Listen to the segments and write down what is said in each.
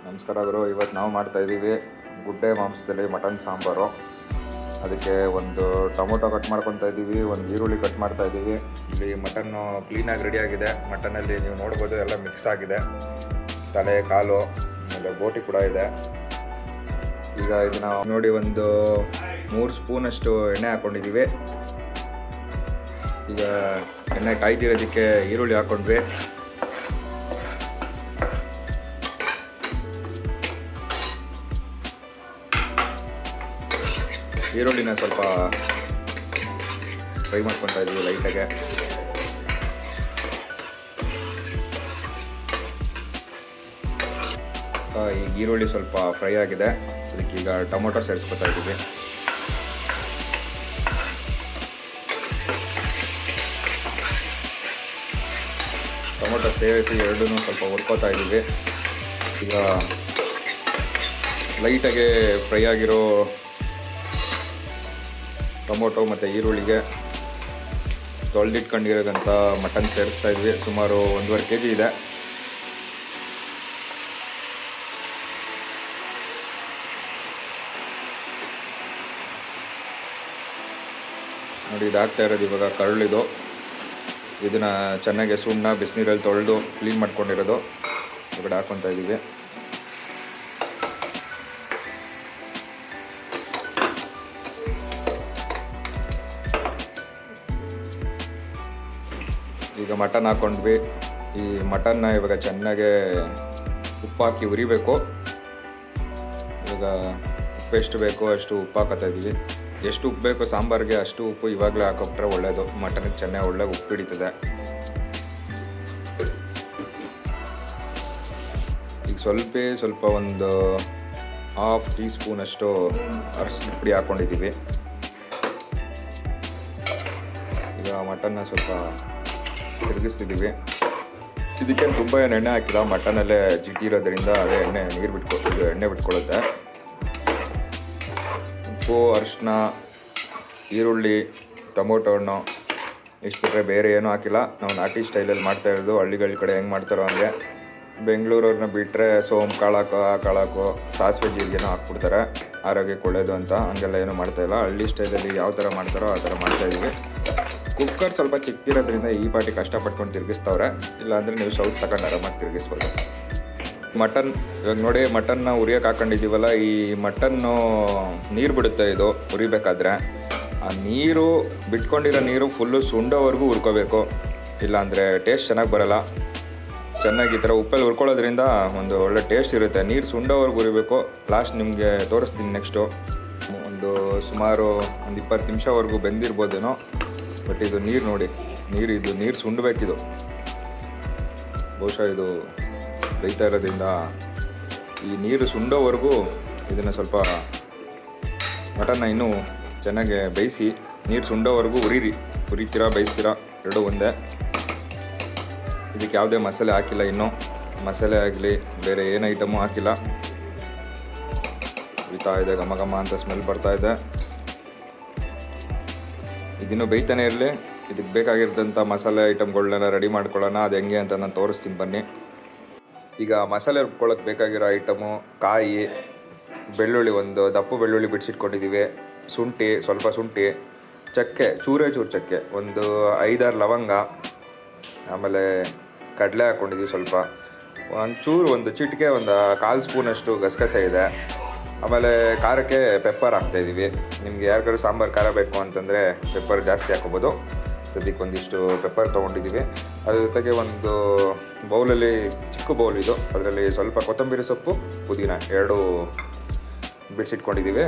ನಮಸ್ಕಾರ ಗುರು. ಇವತ್ತು ನಾವು ಮಾಡ್ತಾಯಿದ್ದೀವಿ ಗುಡ್ಡೆ ಮಾಂಸದಲ್ಲಿ ಮಟನ್ ಸಾಂಬಾರು. ಅದಕ್ಕೆ ಒಂದು ಟೊಮೊಟೊ ಕಟ್ ಮಾಡ್ಕೊತಾ ಇದ್ದೀವಿ, ಒಂದು ಈರುಳ್ಳಿ ಕಟ್ ಮಾಡ್ತಾ ಇದ್ದೀವಿ. ಇಲ್ಲಿ ಮಟನ್ನು ಕ್ಲೀನಾಗಿ ರೆಡಿಯಾಗಿದೆ. ಮಟನಲ್ಲಿ ನೀವು ನೋಡ್ಬೋದು ಎಲ್ಲ ಮಿಕ್ಸ್ ಆಗಿದೆ, ತಲೆ ಕಾಲು ಆಮೇಲೆ ಬೋಟಿ ಕೂಡ ಇದೆ. ಈಗ ಇದನ್ನು ನೋಡಿ ಒಂದು 3 ಸ್ಪೂನಷ್ಟು ಎಣ್ಣೆ ಹಾಕ್ಕೊಂಡಿದ್ದೀವಿ. ಈಗ ಎಣ್ಣೆ ಕಾಯ್ದಿರೋದಕ್ಕೆ ಈರುಳ್ಳಿ ಹಾಕ್ಕೊಂಡ್ವಿ. ಈರುಳ್ಳಿನ ಸ್ವಲ್ಪ ಫ್ರೈ ಮಾಡ್ಕೊತಾ ಇದ್ದೀವಿ ಲೈಟಾಗೆ. ಈಗ ಈರುಳ್ಳಿ ಸ್ವಲ್ಪ ಫ್ರೈ ಆಗಿದೆ, ಅದಕ್ಕೆ ಈಗ ಟೊಮೊಟೊ ಸೇರಿಸ್ಕೊತಾ ಇದ್ದೀವಿ. ಟೊಮೊಟೊ ಸೇರಿಸಿ ಎರಡೂ ಸ್ವಲ್ಪ ಹುರ್ಕೋತಾ ಇದ್ದೀವಿ. ಈಗ ಲೈಟಾಗೆ ಫ್ರೈ ಆಗಿರೋ ಟೊಮೊಟೊ ಮತ್ತು ಈರುಳ್ಳಿಗೆ ತೊಳೆದಿಟ್ಕೊಂಡಿರೋದಂಥ ಮಟನ್ ಸೇರಿಸ್ತಾ ಇದ್ವಿ. ಸುಮಾರು 1.5 kg ಇದೆ. ನೋಡಿ, ಇದಾಗ್ತಾ ಇರೋದು ಇವಾಗ ಕರುಳಿದು. ಇದನ್ನು ಚೆನ್ನಾಗಿ ಸುಣ್ಣ ಬಿಸಿನೀರಲ್ಲಿ ತೊಳೆದು ಕ್ಲೀನ್ ಮಾಡ್ಕೊಂಡಿರೋದು ಇವಾಗ ಹಾಕ್ಕೊತಾ ಇದ್ದೀವಿ. ಈಗ ಮಟನ್ ಹಾಕ್ಕೊಂಡ್ವಿ. ಈ ಮಟನ್ನ ಇವಾಗ ಚೆನ್ನಾಗೆ ಉಪ್ಪು ಹಾಕಿ ಉರಿಬೇಕು. ಇವಾಗ ಉಪ್ಪು ಎಷ್ಟು ಬೇಕೋ ಅಷ್ಟು ಉಪ್ಪು ಹಾಕೋತಾ ಇದ್ದೀವಿ. ಎಷ್ಟು ಉಪ್ಪು ಬೇಕೋ ಸಾಂಬಾರಿಗೆ ಅಷ್ಟು ಉಪ್ಪು ಇವಾಗಲೇ ಹಾಕೊಟ್ರೆ ಒಳ್ಳೆಯದು. ಮಟನ್ಗೆ ಚೆನ್ನಾಗಿ ಒಳ್ಳೆ ಉಪ್ಪು ಹಿಡಿತದೆ. ಈಗ ಸ್ವಲ್ಪ ಒಂದು 1/2 ಟೀ ಸ್ಪೂನಷ್ಟು ಅರಶಿನ ಪುಡಿ ಹಾಕ್ಕೊಂಡಿದ್ದೀವಿ. ಈಗ ಮಟನ್ನ ಸ್ವಲ್ಪ ತಿರುಗಿಸ್ತಿದ್ದೀವಿ. ಇದಕ್ಕೆ ತುಂಬ ಏನು ಎಣ್ಣೆ ಹಾಕಿಲ್ಲ, ಮಟನಲ್ಲೇ ಜಿಡ್ಡಿ ಇರೋದ್ರಿಂದ ಅದೇ ಎಣ್ಣೆ ಬಿಟ್ಕೊಳ್ಳುತ್ತೆ. ಉಪ್ಪು, ಅರಿಶಿನ, ಈರುಳ್ಳಿ, ಟೊಮೊಟೊ ಹಣ್ಣು ಇಷ್ಟು ಬಿಟ್ಟರೆ ಬೇರೆ ಏನೂ ಹಾಕಿಲ್ಲ. ನಾವು ನಾಟಿ ಸ್ಟೈಲಲ್ಲಿ ಮಾಡ್ತಾ ಇರೋದು. ಹಳ್ಳಿಗಳ ಕಡೆ ಹೆಂಗೆ ಮಾಡ್ತಾರೋ ಹಂಗೆ. ಬೆಂಗಳೂರವ್ರನ್ನ ಬಿಟ್ಟರೆ ಸೋಂಪು ಕಾಳಾಕು ಸಾಸಿವೆ ಜೀರಿಗೆನೂ ಹಾಕ್ಬಿಡ್ತಾರೆ, ಆರೋಗ್ಯಕ್ಕೆ ಒಳ್ಳೆಯದು ಅಂತ. ಹಂಗೆಲ್ಲ ಏನೂ ಮಾಡ್ತಾಯಿಲ್ಲ. ಹಳ್ಳಿ ಸ್ಟೈಲಲ್ಲಿ ಯಾವ ಥರ ಮಾಡ್ತಾರೋ ಆ ಥರ ಮಾಡ್ತಾಯಿದ್ದೀವಿ. ಕುಕ್ಕರ್ ಸ್ವಲ್ಪ ಚಿಕ್ಕದಿರೋದ್ರಿಂದ ಈ ಪಾಟಿ ಕಷ್ಟಪಟ್ಕೊಂಡು ತಿರುಗಿಸ್ತವ್ರೆ. ಇಲ್ಲಾಂದರೆ ನೀವು ಸೌತ್ ತಗೊಂಡು ಆರಾಮಾಗಿ ತಿರುಗಿಸ್ಬೋದು. ಮಟನ್ ಇವಾಗ ನೋಡಿ, ಮಟನ್ನ ಉರಿಯೋಕೆ ಹಾಕೊಂಡಿದ್ದೀವಲ್ಲ, ಈ ಮಟನ್ನು ನೀರು ಬಿಡುತ್ತೆ. ಇದು ಉರಿಬೇಕಾದ್ರೆ ಆ ನೀರು ಬಿಟ್ಕೊಂಡಿರೋ ನೀರು ಫುಲ್ಲು ಸುಂಡೋವರೆಗೂ ಹುರ್ಕೋಬೇಕು, ಇಲ್ಲಾಂದರೆ ಟೇಸ್ಟ್ ಚೆನ್ನಾಗಿ ಬರೋಲ್ಲ. ಚೆನ್ನಾಗಿ ಈ ಥರ ಉಪ್ಪಲ್ಲಿ ಹುರ್ಕೊಳ್ಳೋದ್ರಿಂದ ಒಂದು ಒಳ್ಳೆ ಟೇಸ್ಟ್ ಇರುತ್ತೆ. ನೀರು ಸುಂಡೋವರೆಗೂ ಉರಿಬೇಕು. ಲಾಸ್ಟ್ ನಿಮಗೆ ತೋರಿಸ್ತೀನಿ ನೆಕ್ಸ್ಟು. ಸುಮಾರು ಒಂದು 20 ನಿಮಿಷವರೆಗೂ ಬೆಂದಿರ್ಬೋದೇನೋ. ಬಟ್ ಇದು ನೀರು ನೋಡಿ, ನೀರು ಸುಂಡಬೇಕಿದು. ಬಹುಶಃ ಇದು ಬೇಯ್ತಾ ಇರೋದ್ರಿಂದ ಈ ನೀರು ಸುಂಡೋವರೆಗೂ ಇದನ್ನು ಸ್ವಲ್ಪ ಮಟನ್ನ ಇನ್ನೂ ಚೆನ್ನಾಗಿ ಬೇಯಿಸಿ ನೀರು ಸುಂಡೋವರೆಗೂ ಉರಿತೀರಾ ಬೇಯಿಸ್ತೀರಾ ಎರಡೂ ಒಂದೇ. ಇದಕ್ಕೆ ಯಾವುದೇ ಮಸಾಲೆ ಹಾಕಿಲ್ಲ, ಇನ್ನೂ ಮಸಾಲೆ ಆಗಲಿ ಬೇರೆ ಏನು ಐಟಮು ಹಾಕಿಲ್ಲ. ಉರಿತಾ ಇದೆ, ಘಮ ಅಂತ ಸ್ಮೆಲ್ ಬರ್ತಾ ಇದೆ. ಇದನ್ನು ಬೇಯ್ತಾನೆ ಇರಲಿ. ಇದಕ್ಕೆ ಬೇಕಾಗಿರೋಂಥ ಮಸಾಲೆ ಐಟಮ್ಗಳನ್ನೆಲ್ಲ ರೆಡಿ ಮಾಡ್ಕೊಳ್ಳೋಣ. ಅದು ಹೆಂಗೆ ಅಂತ ನಾನು ತೋರಿಸ್ತೀನಿ ಬನ್ನಿ. ಈಗ ಮಸಾಲೆ ರುಬ್ಕೊಳ್ಳೋಕೆ ಬೇಕಾಗಿರೋ ಐಟಮು ಕಾಯಿ, ಬೆಳ್ಳುಳ್ಳಿ, ಒಂದು ದಪ್ಪು ಬೆಳ್ಳುಳ್ಳಿ ಬಿಡಿಸಿಟ್ಕೊಂಡಿದ್ದೀವಿ, ಸ್ವಲ್ಪ ಶುಂಠಿ, ಚಕ್ಕೆ, ಚೂರು ಚಕ್ಕೆ, ಒಂದು 5-6 ಲವಂಗ, ಆಮೇಲೆ ಕಡಲೆ ಹಾಕ್ಕೊಂಡಿದ್ದೀವಿ ಸ್ವಲ್ಪ, ಒಂದು ಚಿಟಿಕೆ, ಒಂದು 1/4 ಸ್ಪೂನಷ್ಟು ಗಸಗಸೆ ಇದೆ. ಆಮೇಲೆ ಖಾರಕ್ಕೆ ಪೆಪ್ಪರ್ ಹಾಕ್ತಾಯಿದ್ದೀವಿ. ನಿಮ್ಗೆ ಯಾರಿಗಾದ್ರು ಸಾಂಬಾರು ಖಾರ ಬೇಕು ಅಂತಂದರೆ ಪೆಪ್ಪರ್ ಜಾಸ್ತಿ ಹಾಕೋಬೋದು. ಸದ್ಯಕ್ಕೆ ಒಂದಿಷ್ಟು ಪೆಪ್ಪರ್ ತೊಗೊಂಡಿದ್ದೀವಿ. ಅದ್ರ ಜೊತೆಗೆ ಒಂದು ಬೌಲಲ್ಲಿ, ಚಿಕ್ಕ ಬೌಲ್ ಇದು, ಅದರಲ್ಲಿ ಸ್ವಲ್ಪ ಕೊತ್ತಂಬರಿ ಸೊಪ್ಪು, ಪುದೀನ 2 ಬಿಡಿಸಿಟ್ಕೊಂಡಿದ್ದೀವಿ.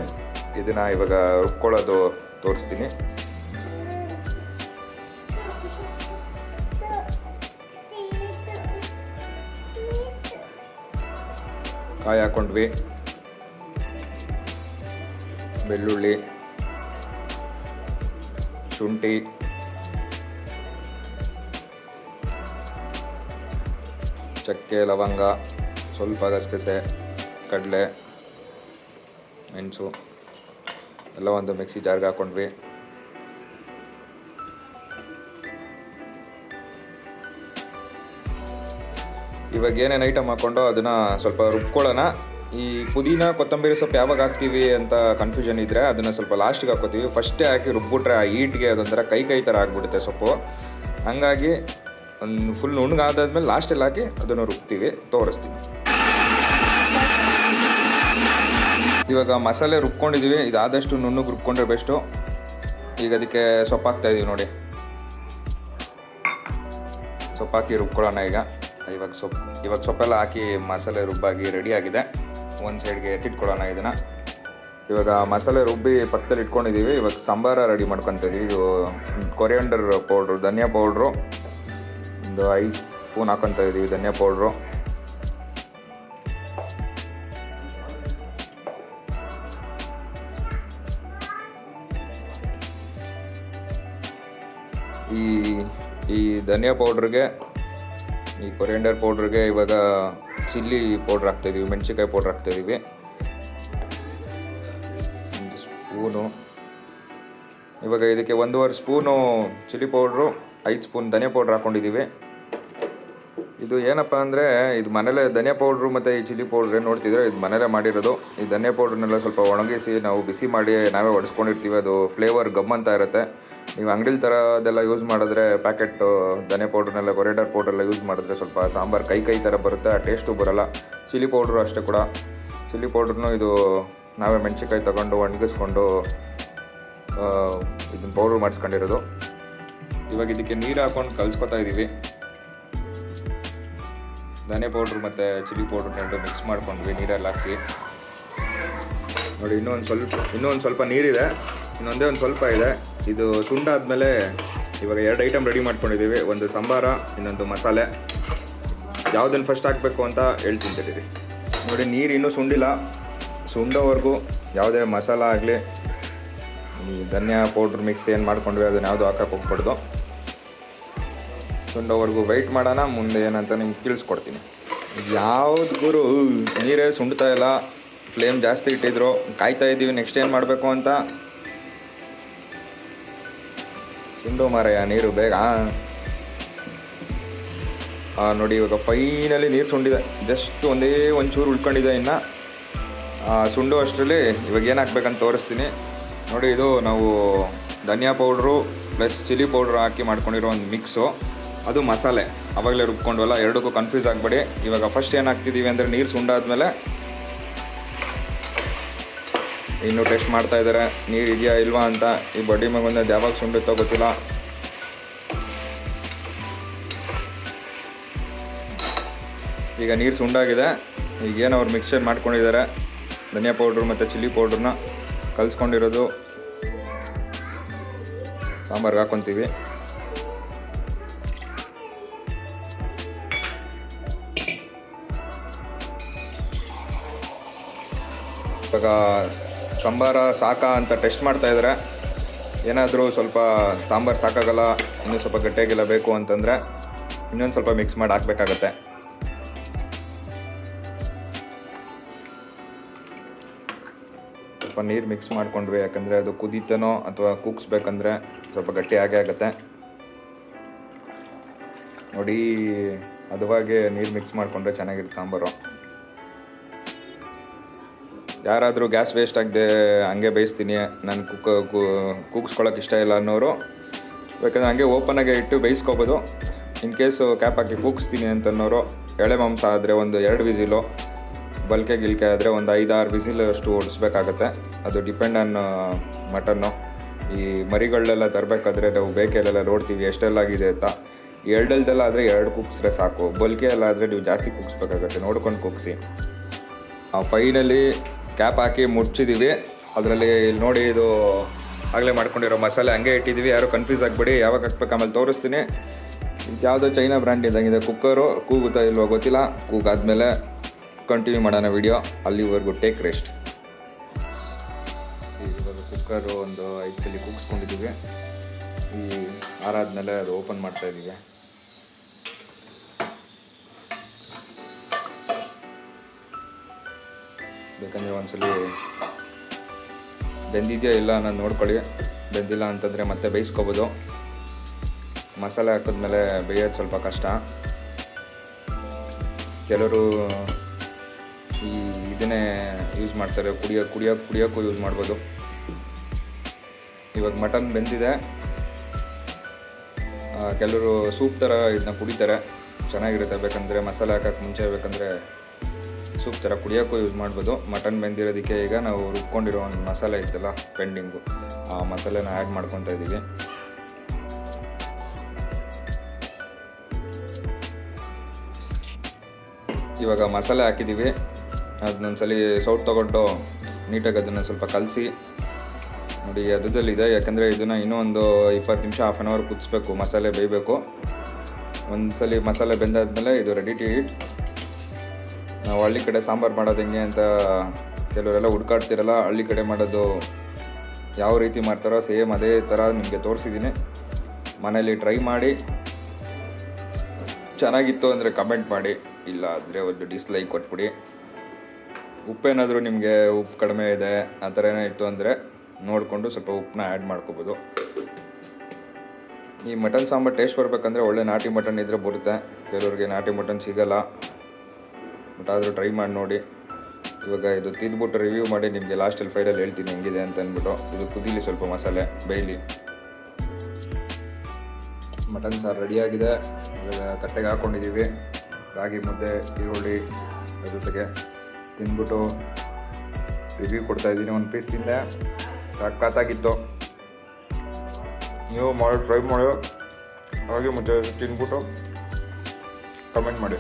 ಇದನ್ನು ಇವಾಗ ರುಬ್ಕೊಳ್ಳೋದು ತೋರಿಸ್ತೀನಿ. ಕಾಯಿ ಹಾಕ್ಕೊಂಡ್ವಿ, ಬೆಳ್ಳುಳ್ಳಿ, ಶುಂಠಿ, ಚಕ್ಕೆ, ಲವಂಗ, ಸ್ವಲ್ಪ ಗಸಗಸೆ, ಕಡಲೆ, ಮೆಣಸು ಎಲ್ಲ ಒಂದು ಮಿಕ್ಸಿ ಜಾರ್ಗೆ ಹಾಕ್ಕೊಂಡ್ವಿ. ಇವಾಗ ಏನೇನು ಐಟಮ್ ಹಾಕ್ಕೊಂಡು ಅದನ್ನು ಸ್ವಲ್ಪ ರುಬ್ಕೊಳ್ಳೋಣ. ಈ ಪುದೀನ ಕೊತ್ತಂಬರಿ ಸೊಪ್ಪು ಯಾವಾಗ ಹಾಕ್ತೀವಿ ಅಂತ ಕನ್ಫ್ಯೂಷನ್ ಇದ್ದರೆ ಅದನ್ನು ಸ್ವಲ್ಪ ಲಾಸ್ಟಿಗೆ ಹಾಕ್ಕೋತೀವಿ. ಫಸ್ಟೇ ಹಾಕಿ ರುಬ್ಬಿಟ್ರೆ ಆ ಈಟ್ಗೆ ಅದೊಂಥರ ಕೈ ಥರ ಆಗಿಬಿಡುತ್ತೆ ಸೊಪ್ಪು. ಹಾಗಾಗಿ ಒಂದು ಫುಲ್ ನುಣ್ಣಗಾದಾದ್ಮೇಲೆ ಲಾಸ್ಟಲ್ಲಿ ಹಾಕಿ ಅದನ್ನು ರುಬ್ತೀವಿ, ತೋರಿಸ್ತೀವಿ. ಇವಾಗ ಮಸಾಲೆ ರುಬ್ಕೊಂಡಿದ್ದೀವಿ, ಇದಾದಷ್ಟು ನುಣ್ಣಗೆ ರುಬ್ಕೊಂಡ್ರೆ ಬೆಸ್ಟು. ಈಗ ಅದಕ್ಕೆ ಸೊಪ್ಪು ಹಾಕ್ತಾಯಿದ್ದೀವಿ ನೋಡಿ. ಸೊಪ್ಪು ಹಾಕಿ ರುಬ್ಕೊಳ್ಳೋಣ. ಇವಾಗ ಸೊಪ್ಪೆಲ್ಲ ಹಾಕಿ ಮಸಾಲೆ ರುಬ್ಬಾಗಿ ರೆಡಿಯಾಗಿದೆ. ಒಂದು ಸೈಡ್ಗೆ ಎತ್ತಿಟ್ಕೊಳ್ಳೋಣ ಇದನ್ನು. ಇವಾಗ ಮಸಾಲೆ ರುಬ್ಬಿ ಪಕ್ಕದಲ್ಲಿ ಇಟ್ಕೊಂಡಿದ್ದೀವಿ. ಇವಾಗ ಸಾಂಬಾರ ರೆಡಿ ಮಾಡ್ಕೊತೀವಿ. ಇದು ಕೊರಿಯಾಂಡರ್ ಪೌಡ್ರು, ಧನಿಯಾ ಪೌಡ್ರು ಒಂದು 5 ಸ್ಪೂನ್ ಹಾಕ್ಕೊತಾ ಇದ್ದೀವಿ. ಧನಿಯಾ ಪೌಡ್ರು, ಈ ಧನಿಯಾ ಪೌಡ್ರಿಗೆ, ಈ ಕೊರಿಯಾಂಡರ್ ಪೌಡ್ರಿಗೆ ಇವಾಗ ಚಿಲ್ಲಿ ಪೌಡ್ರ್ ಹಾಕ್ತಾಯಿದ್ದೀವಿ, ಮೆಣಸಿನ್ಕಾಯಿ ಪೌಡ್ರ್ ಹಾಕ್ತಾಯಿದ್ದೀವಿ 1 ಸ್ಪೂನು. ಇವಾಗ ಇದಕ್ಕೆ 1.5 ಸ್ಪೂನು ಚಿಲ್ಲಿ ಪೌಡ್ರು, 5 ಸ್ಪೂನ್ ಧನಿಯಾ ಪೌಡ್ರ್ ಹಾಕ್ಕೊಂಡಿದ್ದೀವಿ. ಇದು ಏನಪ್ಪ ಅಂದರೆ ಇದು ಮನೇಲೆ ಧನಿಯಾ ಪೌಡ್ರು ಮತ್ತು ಈ ಚಿಲ್ಲಿ ಪೌಡ್ರ್ ಏನು ನೋಡ್ತಿದ್ರೆ ಇದು ಮನೇಲೇ ಮಾಡಿರೋದು. ಈ ಧನಿಯಾ ಪೌಡ್ರನ್ನೆಲ್ಲ ಸ್ವಲ್ಪ ಒಣಗಿಸಿ ನಾವು ಬಿಸಿ ಮಾಡಿ ನಾವೇ ಹೊಡೆಸ್ಕೊಂಡಿರ್ತೀವಿ. ಅದು ಫ್ಲೇವರ್ ಗಮ್ ಅಂತ ಇರುತ್ತೆ. ನೀವು ಅಂಗಡಿಲಿ ಥರದೆಲ್ಲ ಯೂಸ್ ಮಾಡಿದ್ರೆ ಪ್ಯಾಕೆಟು ಧನಿಯಾ ಪೌಡ್ರನ್ನೆಲ್ಲ ಕೊರಿಯಾಂಡರ್ ಪೌಡ್ರೆಲ್ಲ ಯೂಸ್ ಮಾಡಿದ್ರೆ ಸ್ವಲ್ಪ ಸಾಂಬಾರು ಕೈ ಥರ ಬರುತ್ತೆ, ಆ ಟೇಸ್ಟು ಬರೋಲ್ಲ. ಚಿಲ್ಲಿ ಪೌಡ್ರು ಅಷ್ಟೇ ಕೂಡ. ಚಿಲ್ಲಿ ಪೌಡ್ರನ್ನು ಇದು ನಾವೇ ಮೆಣಸಿನ್ಕಾಯಿ ತೊಗೊಂಡು ಒಣಗಿಸ್ಕೊಂಡು ಇದನ್ನು ಪೌಡ್ರ್ ಮಾಡಿಸ್ಕೊಂಡಿರೋದು. ಇವಾಗ ಇದಕ್ಕೆ ನೀರು ಹಾಕ್ಕೊಂಡು ಕಲಿಸ್ಕೊತಾ ಇದ್ದೀವಿ. ಧನಿಯಾ ಪೌಡ್ರು ಮತ್ತು ಚಿಲ್ಲಿ ಪೌಡ್ರ್ ಎರಡು ಮಿಕ್ಸ್ ಮಾಡ್ಕೊಂಡ್ವಿ ನೀರಲ್ಲಿ ಹಾಕಿ. ನೋಡಿ ಇನ್ನೂ ಒಂದು ಸ್ವಲ್ಪ ನೀರಿದೆ, ಇನ್ನೊಂದೇ ಒಂದು ಸ್ವಲ್ಪ ಇದೆ. ಇದು ಸುಂಡಾದ್ಮೇಲೆ ಇವಾಗ 2 ಐಟಮ್ ರೆಡಿ ಮಾಡ್ಕೊಂಡಿದ್ದೀವಿ. ಒಂದು ಸಾಂಬಾರ, ಇನ್ನೊಂದು ಮಸಾಲೆ. ಯಾವುದನ್ನು ಫಸ್ಟ್ ಹಾಕಬೇಕು ಅಂತ ಹೇಳ್ತೀನಿ ತಡೀರಿ. ನೋಡಿ ನೀರು ಇನ್ನೂ ಸುಂಡಿಲ್ಲ. ಸುಂಡೋವರೆಗೂ ಯಾವುದೇ ಮಸಾಲ ಆಗಲಿ ಈ ಧನಿಯಾ ಪೌಡ್ರ್ ಮಿಕ್ಸ್ ಏನು ಮಾಡ್ಕೊಂಡ್ವಿ ಅದನ್ನು ಯಾವುದು ಹಾಕಕ್ಕೆ ಹೋಗ್ಬಾರ್ದು. ಸುಂಡೋವರೆಗೂ ವೆಯ್ಟ್ ಮಾಡೋಣ. ಮುಂದೆ ಏನಂತ ನಿಮ್ಗೆ ತಿಳಿಸ್ಕೊಡ್ತೀನಿ. ಯಾವ್ದು ಗುರು ನೀರೇ ಸುಂಡ್ತಾ ಇಲ್ಲ, ಫ್ಲೇಮ್ ಜಾಸ್ತಿ ಇಟ್ಟಿದ್ರು, ಕಾಯ್ತಾ ಇದ್ದೀವಿ ನೆಕ್ಸ್ಟ್ ಏನು ಮಾಡಬೇಕು ಅಂತ. ಸುಂಡು ಮಾರಯ್ಯ ನೀರು ಬೇಗ. ನೋಡಿ ಇವಾಗ ಫೈನಲಿ ನೀರು ಸುಂಡಿದೆ. ಜಸ್ಟ್ ಒಂಚೂರು ಉಳ್ಕೊಂಡಿದೆ ಇನ್ನು. ಸುಂಡು ಅಷ್ಟರಲ್ಲಿ ಇವಾಗ ಏನು ಹಾಕ್ಬೇಕಂತ ತೋರಿಸ್ತೀನಿ. ನೋಡಿ ಇದು ನಾವು ಧನಿಯಾ ಪೌಡ್ರು ಪ್ಲಸ್ ಚಿಲ್ಲಿ ಪೌಡ್ರು ಹಾಕಿ ಮಾಡ್ಕೊಂಡಿರೋ ಒಂದು ಮಿಕ್ಸು, ಅದು ಮಸಾಲೆ ಆವಾಗಲೇ ರುಬ್ಕೊಂಡ್ವಲ್ಲ. ಎರಡಕ್ಕೂ ಕನ್ಫ್ಯೂಸ್ ಆಗಬೇಡಿ. ಇವಾಗ ಫಸ್ಟ್ ಏನು ಹಾಕ್ತಿದ್ದೀವಿ ಅಂದರೆ ನೀರು ಸುಂಡಾದ್ಮೇಲೆ ಇನ್ನೂ ಟೆಸ್ಟ್ ಮಾಡ್ತಾ ಇದ್ದಾರೆ ನೀರು ಇದೆಯಾ ಇಲ್ವಾ ಅಂತ. ಈ ಬಡ್ಡಿ ಮಗೊಂದು ಯಾವಾಗ ಸುಂಡುತ್ತೋ ಗೊತ್ತಿಲ್ಲ. ಈಗ ನೀರು ಸುಂಡಾಗಿದೆ. ಈಗೇನು ಅವ್ರು ಮಿಕ್ಸರ್ ಮಾಡ್ಕೊಂಡಿದ್ದಾರೆ ಧನಿಯಾ ಪೌಡ್ರು ಮತ್ತು ಚಿಲ್ಲಿ ಪೌಡ್ರನ್ನ ಕಲಿಸ್ಕೊಂಡಿರೋದು ಸಾಂಬಾರ್ಗೆ ಹಾಕ್ಕೊತೀವಿ. ಇವಾಗ ಸಾಂಬಾರ ಸಾಕಾ ಅಂತ ಟೆಸ್ಟ್ ಮಾಡ್ತಾಯಿದ್ದಾರೆ. ಏನಾದರೂ ಸ್ವಲ್ಪ ಸಾಂಬಾರು ಸಾಕಾಗಲ್ಲ, ಇನ್ನೂ ಸ್ವಲ್ಪ ಗಟ್ಟಿಯಾಗಿಲ್ಲ ಬೇಕು ಅಂತಂದರೆ ಇನ್ನೊಂದು ಸ್ವಲ್ಪ ಮಿಕ್ಸ್ ಮಾಡಿ ಹಾಕಬೇಕಾಗತ್ತೆ. ಸ್ವಲ್ಪ ನೀರು ಮಿಕ್ಸ್ ಮಾಡ್ಕೊಂಡ್ವಿ, ಯಾಕಂದರೆ ಅದು ಕುದೀತನೋ ಅಥವಾ ಕೂಗಿಸ್ಬೇಕಂದ್ರೆ ಸ್ವಲ್ಪ ಗಟ್ಟಿ ಆಗೇ ಆಗುತ್ತೆ. ನೋಡಿ ಅದುವಾಗೆ ನೀರು ಮಿಕ್ಸ್ ಮಾಡಿಕೊಂಡ್ರೆ ಚೆನ್ನಾಗಿರುತ್ತೆ ಸಾಂಬಾರು. ಯಾರಾದರೂ ಗ್ಯಾಸ್ ವೇಸ್ಟ್ ಆಗದೆ ಹಂಗೆ ಬೇಯಿಸ್ತೀನಿ, ನಾನು ಕೂಗಿಸ್ಕೊಳ್ಳೋಕೆ ಇಷ್ಟ ಇಲ್ಲ ಅನ್ನೋರು ಯಾಕಂದರೆ ಹಂಗೆ ಓಪನಾಗೆ ಇಟ್ಟು ಬೇಯಿಸ್ಕೊಬೋದು. ಇನ್ ಕೇಸು ಕ್ಯಾಪ್ ಹಾಕಿ ಕೂಗಿಸ್ತೀನಿ ಅಂತನ್ನೋರು ಎಳೆ ಮಾಂಸ ಆದರೆ ಒಂದು 2 ವಿಸಿಲು, ಬಲ್ಕೆ ಗಿಲ್ಕೆ ಆದರೆ ಒಂದು 5-6 ವಿಸಿಲ್ ಅಷ್ಟು ಓಡಿಸ್ಬೇಕಾಗತ್ತೆ. ಅದು ಡಿಪೆಂಡ್ ಆನ್ ಮಟನ್ನು. ಈ ಮರಿಗಳನ್ನೆಲ್ಲ ತರಬೇಕಾದ್ರೆ ನಾವು ಬೇಕೆಲ್ಲ ನೋಡ್ತೀವಿ ಎಷ್ಟೆಲ್ಲ ಆಗಿದೆ ಅಂತ. ಎರಡೆಲ್ಲ ಆದರೆ 2 ಕೂಗಿಸ್ರೆ ಸಾಕು. ಬಲ್ಕೆ ಎಲ್ಲ ಆದರೆ ನೀವು ಜಾಸ್ತಿ ಕೂಗಿಸ್ಬೇಕಾಗತ್ತೆ, ನೋಡ್ಕೊಂಡು ಕೂಗಿಸಿ. ಫೈನಲಿ ಕ್ಯಾಪ್ ಹಾಕಿ ಮುಚ್ಚಿದ್ದೀವಿ. ಅದರಲ್ಲಿ ಇಲ್ಲಿ ನೋಡಿ ಇದು ಆಗಲೇ ಮಾಡ್ಕೊಂಡಿರೋ ಮಸಾಲೆ ಹಂಗೆ ಇಟ್ಟಿದ್ದೀವಿ. ಯಾರು ಕನ್ಫ್ಯೂಸ್ ಆಗಬೇಡಿ, ಯಾವಾಗ ಹಾಕ್ಬೇಕು ಆಮೇಲೆ ತೋರಿಸ್ತೀನಿ. ಯಾವುದೋ ಚೈನಾ ಬ್ರ್ಯಾಂಡ್ ಇದ್ದಂಗಿದೆ ಕುಕ್ಕರು. ಕೂಗುತ್ತಾ ಇಲ್ವೋ ಗೊತ್ತಿಲ್ಲ. ಕೂಗಾದ್ಮೇಲೆ ಕಂಟಿನ್ಯೂ ಮಾಡೋಣ ವಿಡಿಯೋ. ಅಲ್ಲಿವರೆಗೂ ಟೇಕ್ ರೆಸ್ಟ್. ಇವಾಗ ಕುಕ್ಕರು ಒಂದು 5 ಸಲ ಕೂಗಿಸ್ಕೊಂಡಿದ್ದೀವಿ. ಈ ಆರಾದ್ಮೇಲೆ ಅದು ಓಪನ್ ಮಾಡ್ತಾಯಿದ್ದೀವಿ. ಬೇಕಂದರೆ ಒಂದ್ಸಲಿ ಬೆಂದಿದೆಯಾ ಇಲ್ಲ ಅನ್ನೋದು ನೋಡ್ಕೊಳ್ಳಿ. ಬೆಂದಿಲ್ಲ ಅಂತಂದರೆ ಮತ್ತೆ ಬೇಯಿಸ್ಕೊಬೋದು. ಮಸಾಲೆ ಹಾಕಿದ್ಮೇಲೆ ಬೇಯೋದು ಸ್ವಲ್ಪ ಕಷ್ಟ. ಕೆಲವರು ಇದನ್ನೇ ಯೂಸ್ ಮಾಡ್ತಾರೆ, ಕುಡಿಯೋಕ್ಕೂ ಯೂಸ್ ಮಾಡ್ಬೋದು. ಇವಾಗ ಮಟನ್ ಬೆಂದಿದೆ, ಕೆಲವರು ಸೂಪ್ ಥರ ಇದನ್ನ ಕುಡಿತಾರೆ, ಚೆನ್ನಾಗಿರುತ್ತೆ. ಬೇಕಂದರೆ ಮಸಾಲೆ ಹಾಕೋಕ್ಕೆ ಮುಂಚೆ ಬೇಕಂದರೆ ಸೂಪ್ ಥರ ಕುಡಿಯೋಕ್ಕೂ ಯೂಸ್ ಮಾಡ್ಬೋದು. ಮಟನ್ ಬೆಂದಿರೋದಕ್ಕೆ ಈಗ ನಾವು ರುಬ್ಕೊಂಡಿರೋ ಒಂದು ಮಸಾಲೆ ಇತ್ತಲ್ಲ ಪೆಂಡಿಂಗು, ಆ ಮಸಾಲೆನ ಆ್ಯಡ್ ಮಾಡ್ಕೊತಾ ಇದ್ದೀವಿ. ಇವಾಗ ಮಸಾಲೆ ಹಾಕಿದ್ದೀವಿ, ಅದನ್ನೊಂದ್ಸಲಿ ಸೌಟ್ ತೊಗೊಂಡು ನೀಟಾಗಿ ಅದನ್ನು ಸ್ವಲ್ಪ ಕಲಸಿ ನೋಡಿ. ಅದರಲ್ಲಿದೆ, ಯಾಕಂದರೆ ಇದನ್ನು ಇನ್ನೂ ಒಂದು 20 ನಿಮಿಷ ಹಾಫ್ ಆನ್ ಅವರ್ ಕುದಿಸ್ಬೇಕು, ಮಸಾಲೆ ಬೇಯಬೇಕು. ಒಂದ್ಸಲಿ ಮಸಾಲೆ ಬೆಂದಾದ್ಮೇಲೆ ಇದು ರೆಡಿ ಟು ಈಟ್. ನಾವು ಹಳ್ಳಿ ಕಡೆ ಸಾಂಬಾರು ಮಾಡೋದು ಹೆಂಗೆ ಅಂತ ಕೆಲವರೆಲ್ಲ ಹುಡ್ಕಾಡ್ತಿರಲ್ಲ, ಹಳ್ಳಿ ಕಡೆ ಮಾಡೋದು ಯಾವ ರೀತಿ ಮಾಡ್ತಾರೋ ಸೇಮ್ ಅದೇ ಥರ ನಿಮಗೆ ತೋರಿಸಿದ್ದೀನಿ. ಮನೇಲಿ ಟ್ರೈ ಮಾಡಿ, ಚೆನ್ನಾಗಿತ್ತು ಅಂದರೆ ಕಮೆಂಟ್ ಮಾಡಿ, ಇಲ್ಲ ಅಂದರೆ ಒಂದು ಡಿಸ್ಲೈಕ್ ಕೊಟ್ಬಿಡಿ. ಉಪ್ಪೇನಾದರೂ ನಿಮಗೆ ಉಪ್ಪು ಕಡಿಮೆ ಇದೆ ಆ ಥರ ಏನೋ ಇತ್ತು ಅಂದರೆ ನೋಡಿಕೊಂಡು ಸ್ವಲ್ಪ ಉಪ್ಪನ್ನ ಆ್ಯಡ್ ಮಾಡ್ಕೋಬೋದು. ಈ ಮಟನ್ ಸಾಂಬಾರು ಟೇಸ್ಟ್ ಬರಬೇಕಂದ್ರೆ ಒಳ್ಳೆ ನಾಟಿ ಮಟನ್ ಇದ್ದರೆ ಬರುತ್ತೆ, ಕೆಲವ್ರಿಗೆ ನಾಟಿ ಮಟನ್ ಸಿಗೋಲ್ಲ. ಬಟ್ ಆದರೂ ಟ್ರೈ ಮಾಡಿ ನೋಡಿ. ಇವಾಗ ಇದು ತಿಂದ್ಬಿಟ್ಟು ರಿವ್ಯೂ ಮಾಡಿ ನಿಮಗೆ ಲಾಸ್ಟಲ್ಲಿ ಫೈನಲ್ ಹೇಳ್ತೀನಿ ಹೆಂಗಿದೆ ಅಂತ ಅಂದ್ಬಿಟ್ಟು. ಇದು ಕುದೀಲಿ, ಸ್ವಲ್ಪ ಮಸಾಲೆ ಬೇಯಲಿ. ಮಟನ್ ಸಾರು ರೆಡಿಯಾಗಿದೆ. ಇವಾಗ ತಟ್ಟೆಗೆ ಹಾಕ್ಕೊಂಡಿದ್ದೀವಿ. ರಾಗಿ ಮುದ್ದೆ, ಈರುಳ್ಳಿ ಜೊತೆಗೆ ತಿಂದ್ಬಿಟ್ಟು ರಿವ್ಯೂ ಕೊಡ್ತಾಯಿದ್ದೀನಿ. ಒಂದು ಪೀಸ್ ತಿಂದೆ, ಸಖತ್ತಾಗಿತ್ತು. ನೀವು ಮಾಡಿ ಟ್ರೈ ಮಾಡಿ, ರಾಗಿ ಮುದ್ದೆ ತಿಂದ್ಬಿಟ್ಟು ಕಮೆಂಟ್ ಮಾಡಿ.